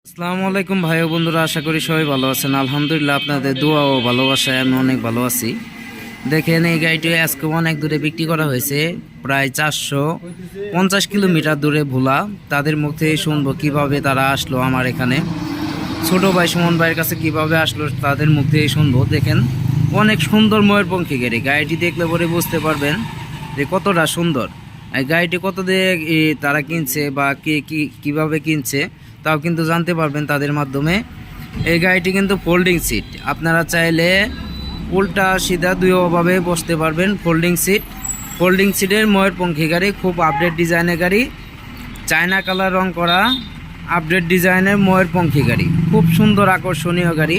আসসালামু আলাইকুম ভাই ও বন্ধুরা, আশা করি সবাই ভালো আছেন। আলহামদুলিল্লাহ, আপনাদের দোয়া ও ভালোবাসায় আমি অনেক ভালো আছি। দেখেন, এই গাড়িটি আজকে অনেক দূরে বিক্রি করা হয়েছে, প্রায় 450 কিলোমিটার দূরে ভোলা। তাদের মুখ থেকে শুনবো কিভাবে তারা আসলো আমার এখানে, ছোট ভাই সুমন ভাইয়ের কাছে কিভাবে আসলো তাদের মুখ থেকে শুনবো। দেখেন, অনেক সুন্দর ময়ূরপঙ্খী গাড়ি। গাড়িটি দেখলে পরে বুঝতে পারবেন যে কতটা সুন্দর। এই গাড়িটি কত দিয়ে তারা কিনছে বা কিভাবে কিনছে তাও কিন্তু জানতে পারবেন তাদের মাধ্যমে। এই গাড়িটি কিন্তু ফোল্ডিং সিট, আপনারা চাইলে উল্টা সিধা দুইভাবে বসতে পারবেন। ফোল্ডিং সিটের ময়ূরপঙ্খী গাড়ি, খুব আপডেট ডিজাইনের গাড়ি, চায়না কালার রং করা আপডেট ডিজাইনের ময়ূরপঙ্খী গাড়ি, খুব সুন্দর আকর্ষণীয় গাড়ি।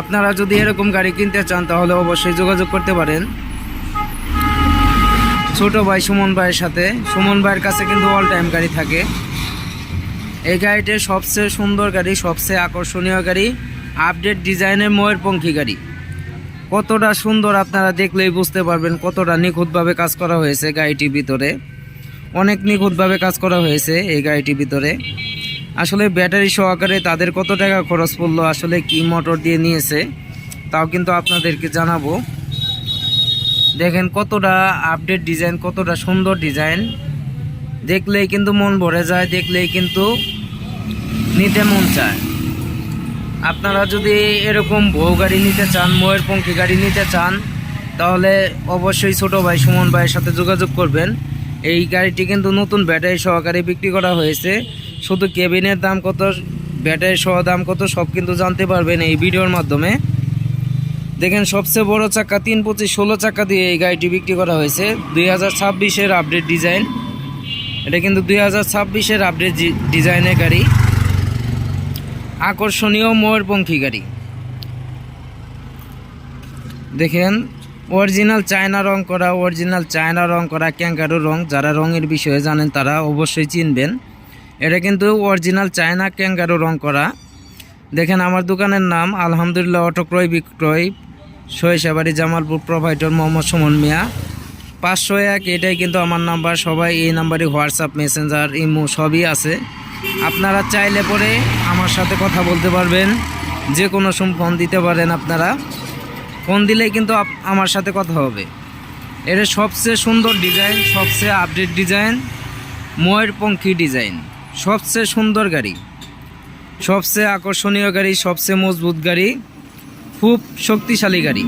আপনারা যদি এরকম গাড়ি কিনতে চান তাহলে অবশ্যই যোগাযোগ করতে পারেন ছোট ভাই সুমন ভাইয়ের সাথে। সুমন ভাইয়ের কাছে কিন্তু অল টাইম গাড়ি থাকে। এই গাড়িটি সবচেয়ে সুন্দর গাড়ি, সবচেয়ে আকর্ষণীয় গাড়ি, আপডেট ডিজাইনের ময়ূরপঙ্খী গাড়ি। কতটা সুন্দর আপনারা দেখলেই বুঝতে পারবেন কতটা নিখুঁতভাবে কাজ করা হয়েছে গাড়িটির ভিতরে। অনেক নিখুঁতভাবে কাজ করা হয়েছে এই গাড়িটির ভিতরে। আসলে ব্যাটারি সহকারে তাদের কত টাকা খরচ পড়লো, আসলে কি মোটর দিয়ে নিয়েছে তাও কিন্তু আপনাদেরকে জানাবো। দেখেন কতটা আপডেট ডিজাইন, কতটা সুন্দর ডিজাইন, দেখলেই কিন্তু মন ভরে যায়, দেখলেই কিন্তু নিতে মন চায়। আপনারা যদি এরকম বউ গাড়ি নিতে চান, ময়ূরপঙ্খী গাড়ি নিতে চান, তাহলে অবশ্যই ছোট ভাই সুমন ভাইয়ের সাথে যোগাযোগ করবেন। এই গাড়িটি কিন্তু নতুন ব্যাটারি সহকারে বিক্রি করা হয়েছে। শুধু কেবিনের দাম কত, ব্যাটারি সহ দাম কত, সব কিন্তু জানতে পারবেন এই ভিডিওর মাধ্যমে। দেখেন, সবচেয়ে বড় চাকা 325 16 চাকা দিয়ে এই গাড়িটি বিক্রি করা হয়েছে। 2026-এর আপডেট ডিজাইন, এটা কিন্তু 2026-এর আপডেট ডিজাইনের গাড়ি, আকর্ষণীয় ময়ূরপঙ্খী গাড়ি। দেখেন, অরিজিনাল চায়না রং করা ক্যাঙ্গারু রং। যারা রঙের বিষয়ে জানেন তারা অবশ্যই চিনবেন। এটা কিন্তু অরিজিনাল চায়না ক্যাঙ্গারু রং করা। দেখেন, আমার দোকানের নাম আলহামদুলিল্লাহ অটো ক্রয় বিক্রয়, সরিষাবাড়ি, জামালপুর, প্রোভাইডার মোহাম্মদ সুমন মিয়া, 501। এটাই কিন্তু আমার নাম্বার। সবাই এই নাম্বারে হোয়াটসঅ্যাপ, মেসেঞ্জার, ইমো সবই আছে। আপনারা চাইলে পরে আমার সাথে কথা বলতে পারবেন, যে কোনো সময় ফোন দিতে পারেন। আপনারা ফোন দিলেই কিন্তু আমার সাথে কথা হবে। এটা সবচেয়ে সুন্দর ডিজাইন, সবচেয়ে আপডেট ডিজাইন, ময়ূরপঙ্খী ডিজাইন, সবচেয়ে সুন্দর গাড়ি, সবচেয়ে আকর্ষণীয় গাড়ি, সবচেয়ে মজবুত গাড়ি, খুব শক্তিশালী গাড়ি।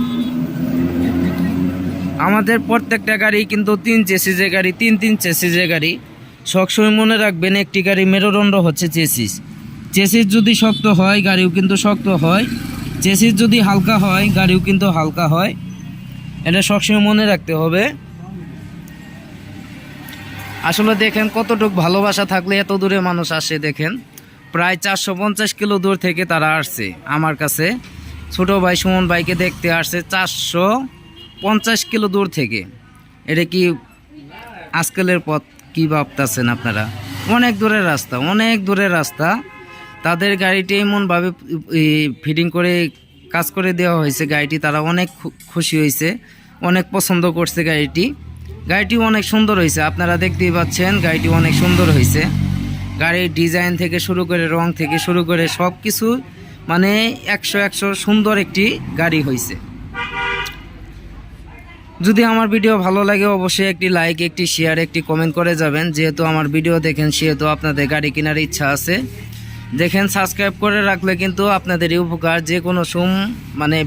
আমাদের প্রত্যেকটা গাড়ি কিন্তু 3 চেসিসের গাড়ি, 3 চেসিসের গাড়ি। সবসময় মনে রাখবেন, একটি গাড়ি মেরুদণ্ড হচ্ছে চেসিস। চেসিস যদি শক্ত হয় গাড়িও কিন্তু শক্ত হয়, চেসিস যদি হালকা হয় গাড়িও কিন্তু হালকা হয়। এটা সবসময় মনে রাখতে হবে। আসলে দেখেন কতটুকু ভালোবাসা থাকলে এত দূরে মানুষ আসে। দেখেন, প্রায় 450 কিলো দূর থেকে তারা আসছে আমার কাছে। ছোট ভাই সুমন ভাইকে দেখতে আসছে 450 কিলো দূর থেকে। এটা কি আজকালের পথ কি ভাবতেছেন আপনারা? অনেক দূরের রাস্তা। তাদের গাড়িটি এমনভাবে ফিটিং করে কাজ করে দেওয়া হয়েছে গাড়িটি, তারা অনেক খুশি হয়েছে, অনেক পছন্দ করছে গাড়িটি অনেক সুন্দর হয়েছে। আপনারা দেখতেই পাচ্ছেন গাড়িটি অনেক সুন্দর হয়েছে। গাড়ির ডিজাইন থেকে শুরু করে, রং থেকে শুরু করে সব কিছু মানে 100 সুন্দর একটি গাড়ি হয়েছে। যদি আমার ভিডিও ভালো লাগে অবশ্যই একটি লাইক, একটি শেয়ার, একটি কমেন্ট করে যাবেন। যেহেতু আমার ভিডিও দেখেন সেহেতু আপনাদের গাড়ি কেনার ইচ্ছা আছে। দেখেন, সাবস্ক্রাইব করে রাখলে কিন্তু আপনাদেরই উপকার। যে কোনো মানে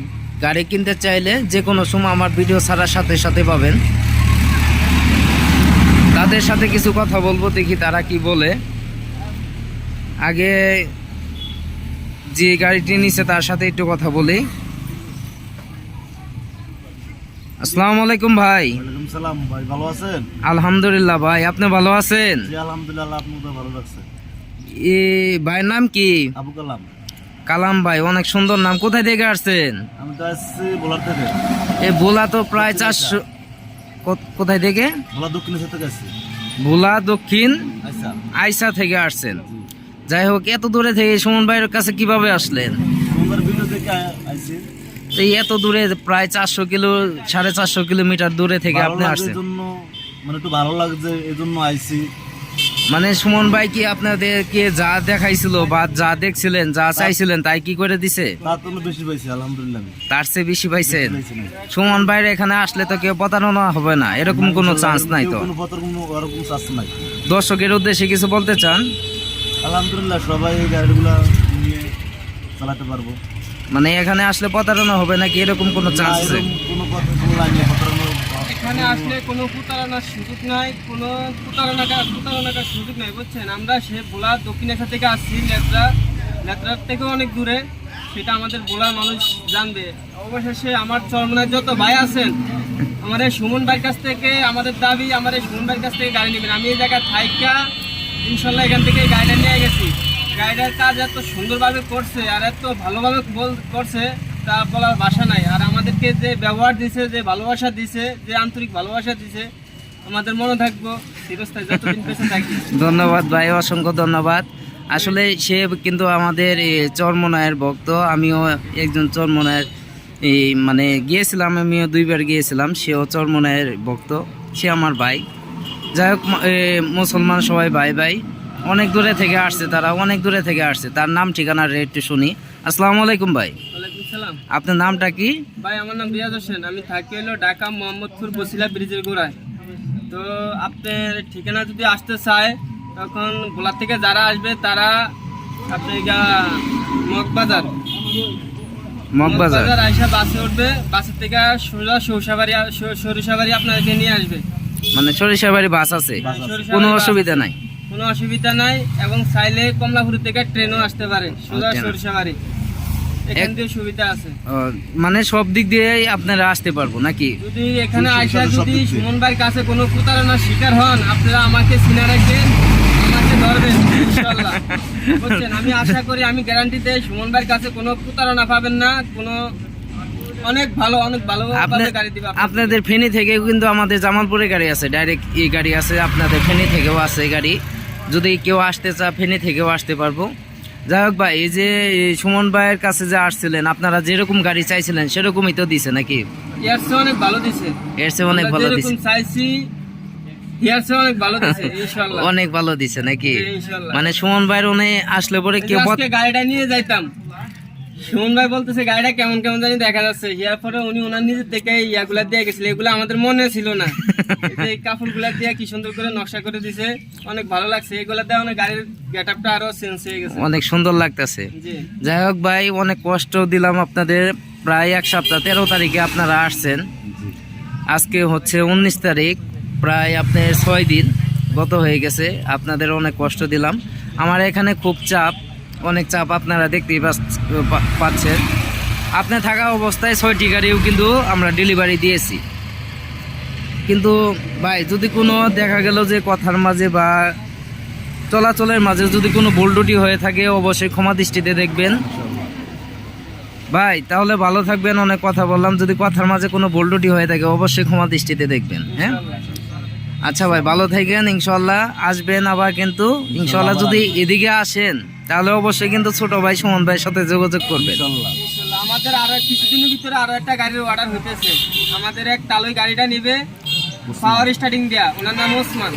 গাড়ি কিনতে চাইলে যে কোনো আমার ভিডিও ছাড়ার সাথে সাথে পাবেন। তাদের সাথে কিছু কথা বলবো, দেখি তারা কি বলে। আগে যে গাড়িটি নিচ্ছে তার সাথে একটু কথা বলি। আসসালামু আলাইকুম ভাই। ওয়ালাইকুম সালাম ভাই, ভালো আছেন? আলহামদুলিল্লাহ ভাই, আপনি ভালো আছেন? জি আলহামদুলিল্লাহ, আপনিও ভালো লাগছেন। ভাইয়ের নাম কি? আবু কালাম। কালাম ভাই, অনেক সুন্দর নাম। কোথায় থেকে আসছেন? আমি তো আসছি ভোলার থেকে। এই ভোলা তো প্রায় 400। কোথায় থেকে? ভোলা দক্ষিণ থেকে আসছি। ভোলা দক্ষিণ আচ্ছা, আইসা থেকে আসছেন। যাই হোক, এত দূরে থেকে সুমন ভাইয়ের কাছে কিভাবে আসলেন? তোমার ভিডিও দেখে আইছি। এই এত দূরে প্রায় 400 কিলো, 450 কিলোমিটার দূরে থেকে আপনি আসছেন। জন্য মানে একটু ভালো লাগছে, এই জন্য আইছি। মানে সুমন ভাই কি আপনাদেরকে যা দেখাইছিল বা যা দেখছিলেন যা চাইছিলেন তাই কি করে দিছে? তার তো বেশি পাইছি আলহামদুলিল্লাহ। তার চেয়ে বেশি পাইছেন? পাইছি না। সুমন ভাইয়ের এখানে আসলে তো কেউ প্রতারণা হবে না, এরকম কোনো চান্স নাই তো? কোনো পত্র কোনো ওরকম চান্স নাই। দর্শকের উদ্দেশ্যে কিছু বলতে চান? আলহামদুলিল্লাহ সবাই এই গাড়িগুলা নিয়ে চালাতে পারবো। মানে এখানে আসলে প্রতারণা হবে নাকি এরকম কোনো চান্স আছে? কোনো পত্র কোনো লাইনে প্রতারণা এখানে আসলে কোনো প্রতারণার সুযোগ নাই, কোনো প্রতারণার সুযোগ নাই, বুঝছেন? আমরা সে ভোলা দক্ষিণেশ্বর থেকে আসছি, নেত্রার থেকেও অনেক দূরে, সেটা আমাদের ভোলার মানুষ জানবে। অবশেষে আমার চরমনায় যত ভাই আছেন, আমার এই সুমন ভাইয়ের কাছ থেকে আমাদের দাবি, আমার এই সুমন ভাইয়ের কাছ থেকে গাড়ি নেবেন। আমি এই জায়গায় থাইকা ইনশাল্লাহ এখান থেকে গাড়িটা নিয়ে গেছি। গাড়িটার কাজ এত সুন্দরভাবে করছে আর এত ভালোভাবে করছে তা বলার ভাষা নাই। আর আমাদেরকে যে ব্যবহার দিছে, যে ভালোবাসা দিছে, যে আন্তরিক ভালোবাসা দিছে, আমাদের মনে থাকবো চিরস্থায়ী যতদিন বেঁচে থাকি। ধন্যবাদ ভাই, অসংখ্য ধন্যবাদ। আসলে সে কিন্তু আমাদের চরমনায়ের ভক্ত, আমিও একজন চরমনায়ের মানে গিয়েছিলাম, আমিও 2বার গিয়েছিলাম, সেও চরমনায়ের ভক্ত, সে আমার ভাই। যাই হোক, মুসলমান সবাই ভাই ভাই, অনেক দূরে থেকে আসছে, তারা অনেক দূরে থেকে আসছে। তার নাম ঠিকানা একটু শুনি। আসসালামু আলাইকুম ভাই, ওয়ালাইকুম সালাম। আপনার নামটা কি? ভাই আমার নাম রিয়াজ হোসেন, আমি থাকি হলো ঢাকা মোহাম্মদপুর বসিলা ব্রিজের গোড়ায়। তো আপনার ঠিকানা যদি আসতে চায় তখন ভোলা থেকে যারা আসবে তারা আপনার মগবাজার মগবাজার আইসা বাসে উঠবে, বাসের থেকে সোজা সরিষাবাড়ি আপনাদেরকে নিয়ে আসবে। মানে সরিষাবাড়ি বাস আছে, কোনো অসুবিধা নাই? কোনো অসুবিধা নাই, এবং চাইলে কমলাপুর থেকে ট্রেনও আসতে পারে সোজা সরিষাবাড়ি, এখান দিয়ে সুবিধা আছে। মানে সব দিক দিয়ে আপনারা আসতে পারবো নাকি? যদি এখানে আইসা যদি সুমন ভাইয়ের কাছে কোনো প্রতারণার শিকার হন, আপনারা আমাকে চিনে রাখবেন, আমাকে ধরবেন ইনশাআল্লাহ, বুঝছেন? আমি আশা করি, আমি গ্যারান্টি দেই সুমন ভাইয়ের কাছে কোনো প্রতারণা পাবেন না, কোনো অনেক ভালো গাড়ি দিবে। আপনাদের ফেনী থেকেও কিন্তু আমাদের জামালপুরে গাড়ি আছে, ডাইরেক্ট এই গাড়ি আছে, আপনাদের ফেনী থেকেও আছে গাড়ি। যদি কেউ আসতে চায় ফেনী থেকেও আসতে পারবো। যাই হোক ভাই, এই যে সুমন ভাইয়ের কাছে যে আসছিলেন, আপনারা যেরকম গাড়ি চাইছিলেন সেরকমই তো দিছে নাকি? এর চেয়ে অনেক ভালো দিছে, এর চেয়ে অনেক ভালো দিছে, যেরকম চাইছি এর চেয়ে অনেক ভালো দিছে ইনশাআল্লাহ। অনেক ভালো দিছে নাকি? ইনশাআল্লাহ। মানে সুমন ভাইয়ের আসলে পরে কেউ আজকে গাড়িটা নিয়ে যাইতাম, সুমন ভাই বলতেছে গাড়িটা কেমন কেমন জানি দেখা যাচ্ছে, ইয়ার পরে উনি ওনার নিজের থেকে ইয়াগুলা দিয়ে গেছিল, এগুলো আমাদের মনে ছিল না। এই কাপড়গুলা দিয়ে কি সুন্দর করে নকশা করে দিছে, অনেক ভালো লাগছে। এগুলা দিয়ে অনেক গাড়ির গেটআপটা আরো চেঞ্জ হয়ে গেছে, অনেক সুন্দর লাগতেছে। জি যাই হোক ভাই, অনেক কষ্ট দিলাম আপনাদের। প্রায় 1 সপ্তাহ, 13 তারিখে আপনারা আসছেন, আজকে হচ্ছে 19 তারিখ, প্রায় আপনার 6 দিন গত হয়ে গেছে। আপনাদের অনেক কষ্ট দিলাম। আমার এখানে খুব চাপ, অনেক চাপ, আপনারা দেখতেই পাচ্ছেন। আপনি থাকা অবস্থায় 6টি গাড়িও কিন্তু আমরা ডেলিভারি দিয়েছি। কিন্তু ভাই, যদি কোনো দেখা গেল যে কথার মাঝে বা চলাচলের মাঝে যদি কোনো ভুল ত্রুটি হয়ে থাকে, অবশ্যই ক্ষমা দৃষ্টিতে দেখবেন ভাই। তাহলে ভালো থাকবেন, অনেক কথা বললাম। যদি কথার মাঝে কোনো ভুল ত্রুটি হয়ে থাকে, অবশ্যই ক্ষমা দৃষ্টিতে দেখবেন। হ্যাঁ, আচ্ছা ভাই, ভালো থাকেন, ইনশাল্লাহ আসবেন আবার। কিন্তু ইনশাল্লাহ যদি এদিকে আসেন তাহলে অবশ্যই কিন্তু ছোট ভাই সুমন ভাইয়ের সাথে যোগাযোগ করবেন। ইনশাআল্লাহ। আমাদের আরো কিছুদিনের ভিতরে আরো একটা গাড়ির অর্ডার হইতেছে। আমাদের এক তালই গাড়িটা নিবে, পাওয়ার স্টার্টিং দেয়া, ওনার নাম ওসমান।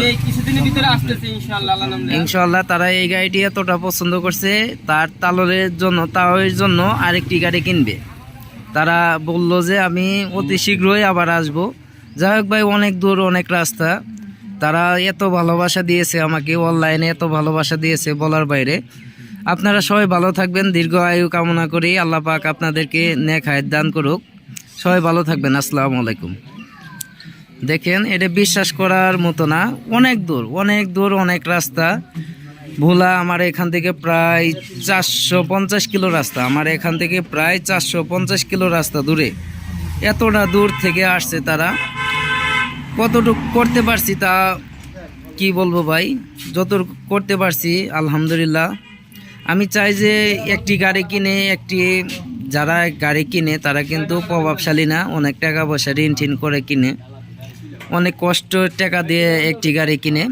এই কিছুদিনের ভিতরে আসতেছে ইনশাআল্লাহ, আল্লাহর নাম দিয়ে। ইনশাআল্লাহ তারা এই গাড়িটি এতটা পছন্দ করছে, তার তালরের জন্য আরেকটি গাড়ি কিনবে। তারা বলল যে আমি অতি শীঘ্রই আবার আসব। যাই হোক ভাই, অনেক দূর, অনেক রাস্তা, তারা এত ভালোবাসা দিয়েছে আমাকে, অনলাইনে এত ভালোবাসা দিয়েছে বলার বাইরে। আপনারা সবাই ভালো থাকবেন, দীর্ঘ আয়ু কামনা করি। আল্লাহ পাক আপনাদেরকে নেক হায়াত দান করুক। সবাই ভালো থাকবেন, আসসালামু আলাইকুম। দেখেন, এটা বিশ্বাস করার মতো না, অনেক দূর, অনেক রাস্তা। ভোলা আমার এখান থেকে প্রায় 450 কিলো রাস্তা, আমার এখান থেকে প্রায় 450 কিলো রাস্তা দূরে। এতটা দূর থেকে আসছে তারা। কতটুকু করতে পারছি তা কি বলবো ভাই, যতটুকু করতে পারছি আলহামদুলিল্লাহ। আমি চাই যে একটি গাড়ি কিনে, যারা গাড়ি কিনে তারা কিন্তু প্রভাবশালী না, অনেক টাকা পয়সা ঋণ টিন করে কিনে, অনেক কষ্ট টাকা দিয়ে একটি গাড়ি কিনে।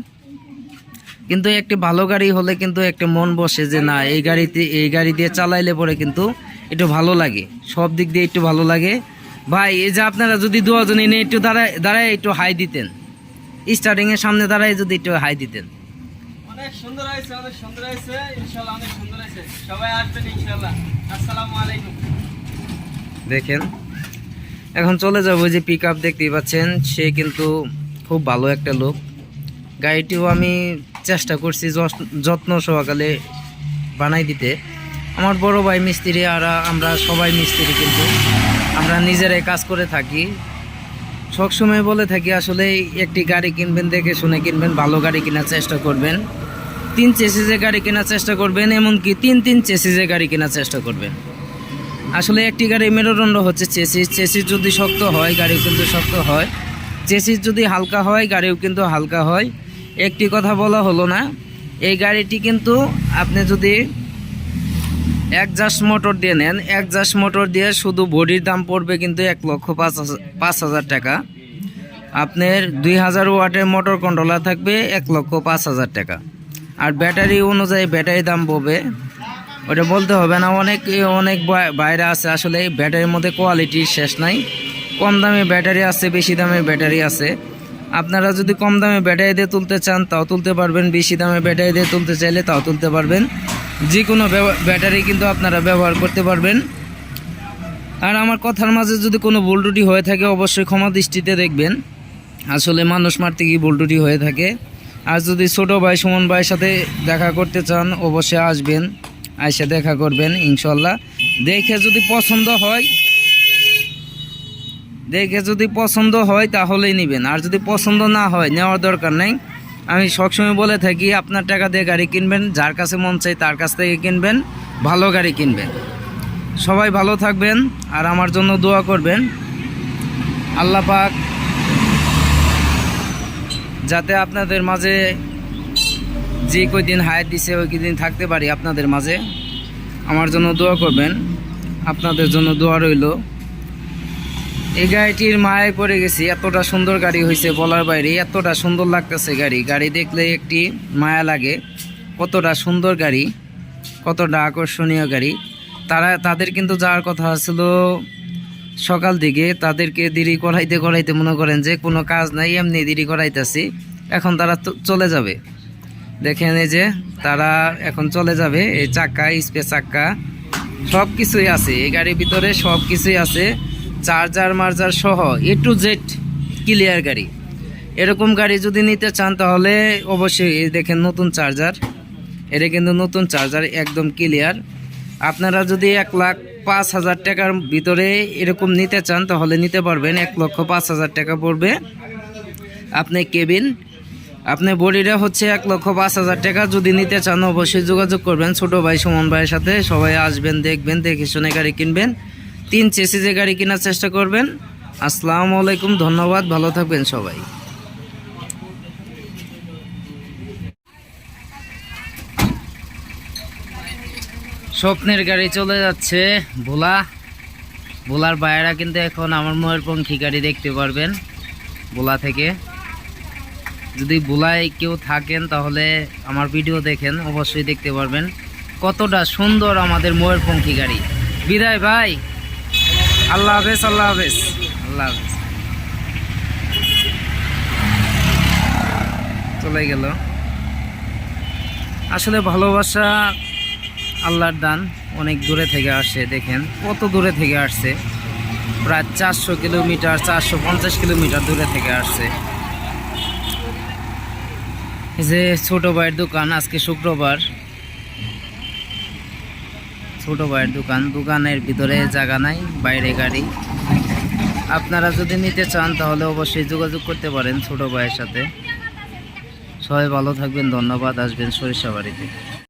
কিন্তু একটি ভালো গাড়ি হলে কিন্তু একটা মন বসে যে না, এই গাড়ি দিয়ে চালাইলে পরে কিন্তু একটু ভালো লাগে, সব দিক দিয়ে একটু ভালো লাগে। ভাই, এই যে আপনারা যদি দুজনে একটু দাঁড়ায় একটু হাই দিতেন, স্টার্টিংয়ের সামনে দাঁড়ায় যদি একটু হাই দিতেন। হয়েছে, অনেক সুন্দর হয়েছে, ইনশাআল্লাহ অনেক সুন্দর হয়েছে। সবাই আসবেন ইনশাআল্লাহ। আসসালামু আলাইকুম। দেখেন এখন চলে যাবো, যে পিক আপ দেখতেই পাচ্ছেন, সে কিন্তু খুব ভালো একটা লোক। গাড়িটিও আমি চেষ্টা করছি যত্ন সহকারে বানাই দিতে। আমার বড় ভাই মিস্ত্রি, আর আমরা সবাই মিস্ত্রি, কিন্তু আমরা নিজেরাই কাজ করে থাকি। সবসময় বলে থাকি আসলে একটি গাড়ি কিনবেন দেখে শুনে কিনবেন, ভালো গাড়ি কেনার চেষ্টা করবেন, 3 চেসিসে গাড়ি কেনার চেষ্টা করবেন, এমনকি 3 চেসিসে গাড়ি কেনার চেষ্টা করবেন। আসলে একটি গাড়ির মেরুদণ্ড হচ্ছে চেসিস। চেসিস যদি শক্ত হয় গাড়িও কিন্তু শক্ত হয়, চেসিস যদি হালকা হয় গাড়িও কিন্তু হালকা হয়। একটি কথা বলা হলো না, এই গাড়িটি কিন্তু আপনি যদি একজাস্ট মোটর দিয়ে নেন, একজাস্ট মোটর দিয়ে শুধু বডির দাম পড়বে কিন্তু 1,05,000 টাকা। আপনার 2000 ওয়াটের মোটর কন্ট্রোলার থাকবে 1,05,000 টাকা। আর ব্যাটারি অনুযায়ী ব্যাটারি দাম পড়বে, ওটা বলতে হবে না। অনেক বাইরে আছে, আসলে ব্যাটারির মধ্যে কোয়ালিটির শেষ নাই। কম দামে ব্যাটারি আছে, বেশি দামে ব্যাটারি আছে। আপনারা যদি কম দামে ব্যাটারি দিয়ে তুলতে চান তাও তুলতে পারবেন, বেশি দামে ব্যাটারি দিয়ে তুলতে চাইলে তাও তুলতে পারবেন। যে কোনো ব্যাটারি কিন্তু আপনারা ব্যবহার করতে পারবেন। আর আমার কথার মাঝে যদি কোনো ভুল ত্রুটি হয়ে থাকে অবশ্যই ক্ষমা দৃষ্টিতে দেখবেন। আসলে মানুষ মারতে গিয়ে ভুল ত্রুটি হয়ে থাকে। আর যদি ছোটো ভাই সুমন ভাইয়ের সাথে দেখা করতে চান অবশ্যই আসবেন, আইসা দেখা করবেন ইনশাল্লাহ। দেখে যদি পছন্দ হয় তাহলেই নেবেন, আর যদি পছন্দ না হয় নেওয়ার দরকার নেই। আমি সবসময় বলে থাকি আপনার টাকা দিয়ে গাড়ি কিনবেন, যার কাছে মন চাই তার কাছ থেকে কিনবেন, ভালো গাড়ি কিনবেন। সবাই ভালো থাকবেন আর আমার জন্য দোয়া করবেন। আল্লাহ পাক যাতে আপনাদের মাঝে যে কয়দিন হায়াত দিছে ওই কদিন থাকতে পারি আপনাদের মাঝে, আমার জন্য দোয়া করবেন। আপনাদের জন্য দোয়া রইল। এই গাড়িটির মায়ায় পড়ে গেছি, এতটা সুন্দর গাড়ি হয়েছে বলার বাইরে, এতটা সুন্দর লাগতেছে গাড়ি দেখলে একটি মায়া লাগে। কতটা সুন্দর গাড়ি, কতটা আকর্ষণীয় গাড়ি। তাদের কিন্তু যাওয়ার কথা ছিল সকাল দিকে, তাদেরকে দেরি করাইতে মনে করেন যে কোনো কাজ নাই, এমনি দেরি করাইতেছি। এখন তারা চলে যাবে, দেখেন এই যে তারা এখন চলে যাবে। এই চাক্কা, স্পেস চাক্কা সব কিছুই আছে এই গাড়ির ভিতরে, সব কিছুই আছে, চার্জার মার্জার সহ A to Z ক্লিয়ার গাড়ি। এরকম গাড়ি যদি নিতে চান তাহলে অবশ্যই দেখেন নতুন চার্জার, এটা কিন্তু নতুন চার্জার, একদম ক্লিয়ার। আপনারা যদি 1,05,000 টাকার ভিতরে এরকম নিতে চান তাহলে নিতে পারবেন। 1,05,000 টাকা পড়বে। আপনি কেবিন, আপনি বডিটা হচ্ছে 1,05,000 টাকা। যদি নিতে চান অবশ্যই যোগাযোগ করবেন ছোটো ভাই সুমন ভাইয়ের সাথে। সবাই আসবেন, দেখবেন, দেখে শুনে গাড়ি কিনবেন, 3 চেসিসে গাড়ি কেনার চেষ্টা করবেন। আসসালামু আলাইকুম, ধন্যবাদ, ভালো থাকবেন সবাই। স্বপ্নের গাড়ি চলে যাচ্ছে ভোলার বাইরা, কিন্তু এখন আমার ময়ূরপঙ্খী গাড়ি দেখতে পারবেন ভোলা থেকে। যদি ভোলায় কেউ থাকেন তাহলে আমার ভিডিও দেখেন, অবশ্যই দেখতে পারবেন কতটা সুন্দর আমাদের ময়ূরপঙ্খী গাড়ি। বিদায় ভাই, আল্লাহ হাফেজ, আল্লাহ হাফেজ, আল্লাহ হাফেজ। চলে গেল। আসলে ভালোবাসা আল্লাহর দান, অনেক দূরে থেকে আসছে। দেখেন কত দূরে থেকে আসছে, প্রায় 400 কিলোমিটার, 450 কিলোমিটার দূরে থেকে আসছে। এই যে ছোট ভাইয়ের দোকান, আজকে শুক্রবার, ছোট ভাইয়ের দোকানের ভিতরে জায়গা নাই, বাইরে গাড়ি। আপনারা যদি নিতে চান তাহলে অবশ্যই যোগাযোগ করতে পারেন ছোট ভাইয়ের সাথে। সবাই ভালো থাকবেন, ধন্যবাদ। আসবেন সরিষাবাড়িতে।